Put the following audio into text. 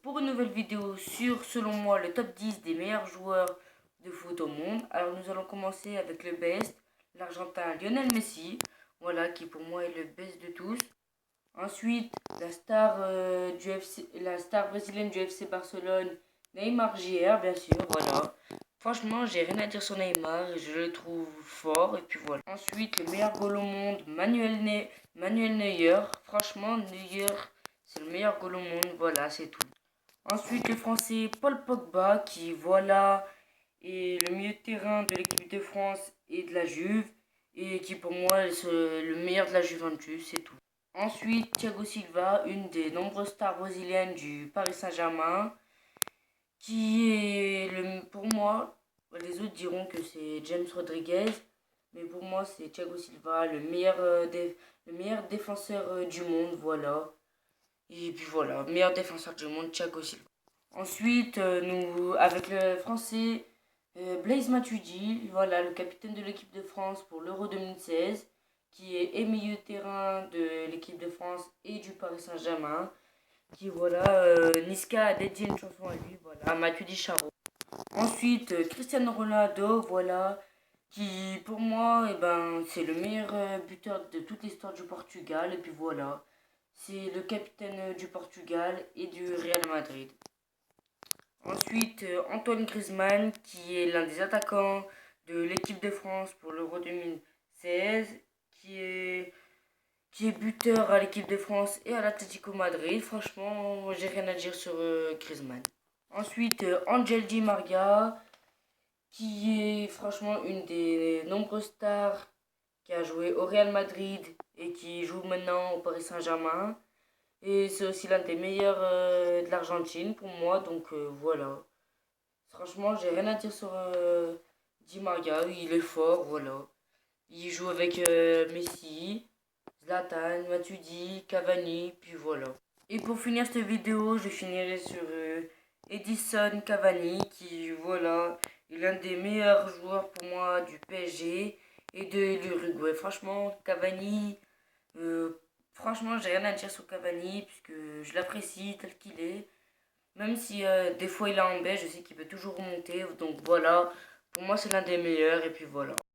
pour une nouvelle vidéo sur, selon moi, le top 10 des meilleurs joueurs de foot au monde. Alors nous allons commencer avec le best, l'Argentin Lionel Messi, voilà, qui pour moi est le best de tous. Ensuite, la star brésilienne du FC Barcelone, Neymar Jr, bien sûr, voilà. Franchement, j'ai rien à dire sur Neymar, je le trouve fort, et puis voilà. Ensuite, le meilleur goal au monde, Manuel Neuer. Franchement, Neuer, c'est le meilleur goal au monde, voilà, c'est tout. Ensuite, le français Paul Pogba, qui, voilà, est le milieu de terrain de l'équipe de France et de la Juve, et qui pour moi est le meilleur de la Juventus, c'est tout. Ensuite, Thiago Silva, une des nombreuses stars brésiliennes du Paris Saint-Germain, qui est, pour moi, les autres diront que c'est James Rodriguez, mais pour moi c'est Thiago Silva, le meilleur défenseur du monde, voilà. Et puis voilà, meilleur défenseur du monde, Thiago Silva. Ensuite, nous, avec le français Blaise Matuidi, voilà, le capitaine de l'équipe de France pour l'Euro 2016, qui est et milieu de terrain de l'équipe de France et du Paris Saint-Germain, qui, voilà, Niska a dédié une chanson à lui, voilà, à Matuidi Charo. Ensuite, Cristiano Ronaldo, voilà, qui pour moi, c'est le meilleur buteur de toute l'histoire du Portugal, et puis voilà, c'est le capitaine du Portugal et du Real Madrid. Ensuite, Antoine Griezmann, qui est l'un des attaquants de l'équipe de France pour l'Euro 2016, qui est buteur à l'équipe de France et à l'Atlético Madrid. Franchement, j'ai rien à dire sur Griezmann. Ensuite, Angel Di Maria, qui est franchement une des nombreuses stars qui a joué au Real Madrid et qui joue maintenant au Paris Saint-Germain. Et c'est aussi l'un des meilleurs de l'Argentine pour moi, donc voilà. Franchement, j'ai rien à dire sur Di Maria, il est fort, voilà. Il joue avec Messi, Zlatan, Matuidi, Cavani, puis voilà. Et pour finir cette vidéo, je finirai sur Edison Cavani, qui, voilà, est l'un des meilleurs joueurs pour moi du PSG et de l'Uruguay. Franchement, Cavani, franchement, j'ai rien à dire sur Cavani, puisque je l'apprécie tel qu'il est. Même si des fois il est en baie, je sais qu'il peut toujours remonter. Donc voilà, pour moi c'est l'un des meilleurs, et puis voilà.